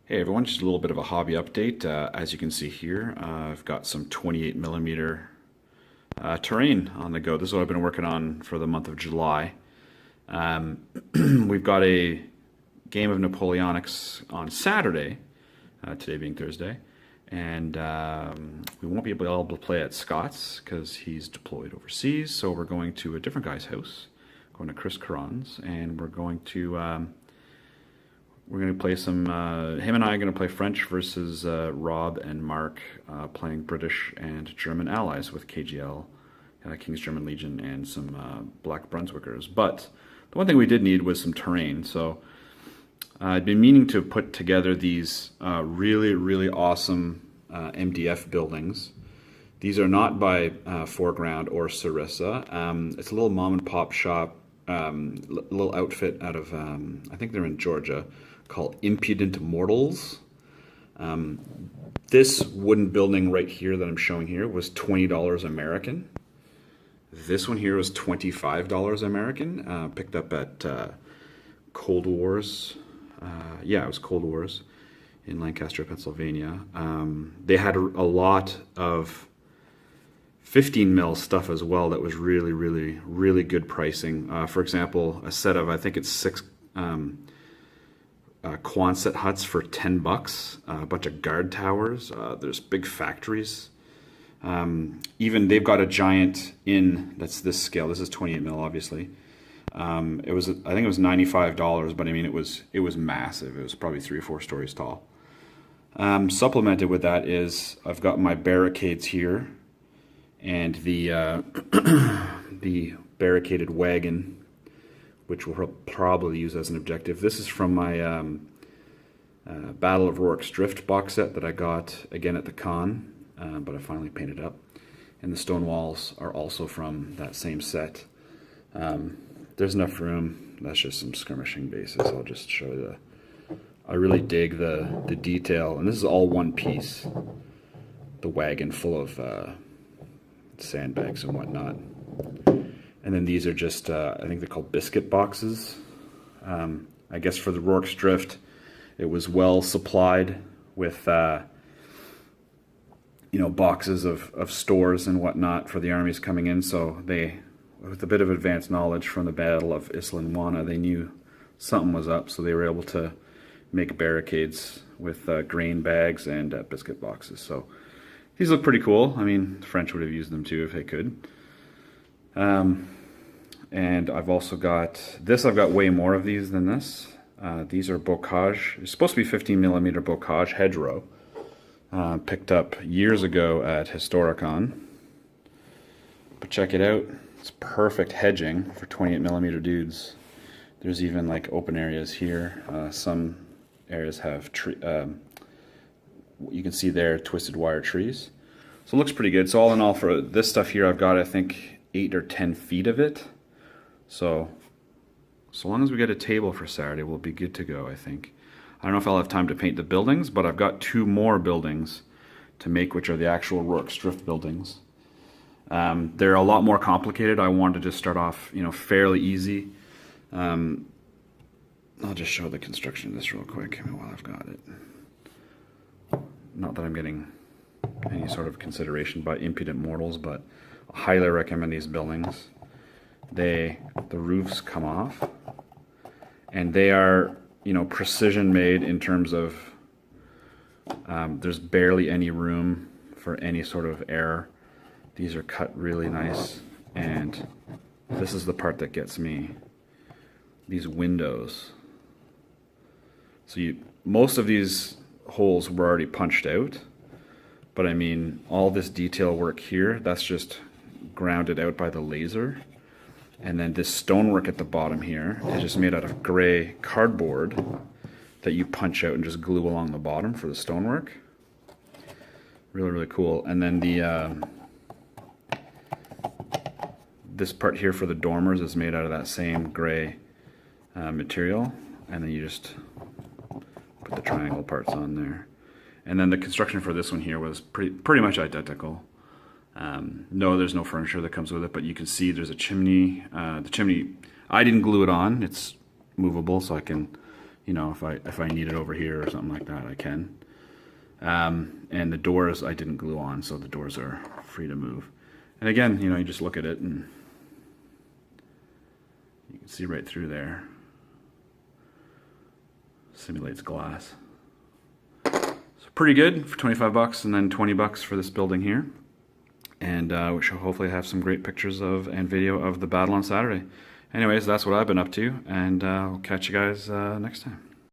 Hey everyone, just a little bit of a hobby update. As you can see here, I've got some 28 millimeter terrain on the go. This is what I've been working on for the month of July. We've got a game of Napoleonics on Saturday, today being Thursday, and we won't be able to play at Scott's because he's deployed overseas. So we're going to a different guy's house, going to Chris Caron's, and we're going to play some, him and I are going to play French versus Rob and Mark playing British and German allies with KGL, King's German Legion, and some Black Brunswickers. But the one thing we did need was some terrain. So I'd been meaning to put together these really awesome MDF buildings. These are not by Foreground or Sarissa. It's a little mom and pop shop, little outfit out of, I think they're in Georgia, called Impudent Mortals. This wooden building right here that I'm showing here was $20 American. This one here was $25 American. Picked up at Cold Wars. Yeah, it was Cold Wars in Lancaster, Pennsylvania. They had a lot of 15 mil stuff as well that was really good pricing. For example, a set of, I think it's 6 Quonset huts for $10, a bunch of guard towers. There's big factories. Even they've got a giant inn that's this scale. This is 28 mil, obviously. It was, I think it was $95, but I mean it was massive. It was probably 3 or 4 stories tall. Supplemented with that is I've got my barricades here, and the the barricaded wagon, which we'll probably use as an objective. This is from my Battle of Rorke's Drift box set that I got again at the con, but I finally painted up. And the stone walls are also from that same set. There's enough room. That's just some skirmishing bases. I'll just show you I really dig the detail, and this is all one piece. The wagon full of sandbags and whatnot. And then these are just, I think they're called biscuit boxes. I guess for the Rorke's Drift, it was well supplied with, boxes of stores and whatnot for the armies coming in. So they, with a bit of advanced knowledge from the Battle of Isandlwana, they knew something was up. So they were able to make barricades with grain bags and biscuit boxes. So these look pretty cool. I mean, the French would have used them too if they could. And I've also got this. I've got way more of these than this. These are bocage. It's supposed to be 15 millimeter bocage hedgerow. Picked up years ago at Historicon. But check it out. It's perfect hedging for 28 millimeter dudes. There's even like open areas here. Some areas have you can see there twisted wire trees. So it looks pretty good. So all in all, for this stuff here, I've got, I think, 8 or 10 feet of it. So long as we get a table for Saturday, we'll be good to go, I think. I don't know if I'll have time to paint the buildings, but I've got 2 more buildings to make, which are the actual Rorke's Drift buildings. They're a lot more complicated. I wanted to just start off, fairly easy. I'll just show the construction of this real quick while I've got it. Not that I'm getting any sort of consideration by Impudent Mortals, but I highly recommend these buildings. The roofs come off, and they are, precision made in terms of there's barely any room for any sort of error. These are cut really nice, and this is the part that gets me. These windows. So most of these holes were already punched out, but I mean, all this detail work here, that's just grounded out by the laser. And then this stonework at the bottom here is just made out of gray cardboard that you punch out and just glue along the bottom for the stonework. Really cool. And then this part here for the dormers is made out of that same gray material, and then you just put the triangle parts on there. And then the construction for this one here was pretty much identical. No, there's no furniture that comes with it, but you can see there's a chimney. The chimney, I didn't glue it on. It's movable, so I can you know, if I need it over here or something like that, I can. And the doors I didn't glue on, so the doors are free to move. And again, you know, you just look at it and you can see right through there. Simulates glass. So pretty good for 25 bucks, and then 20 bucks for this building here. And we shall hopefully have some great pictures of and video of the battle on Saturday. Anyways, that's what I've been up to, and I'll catch you guys next time.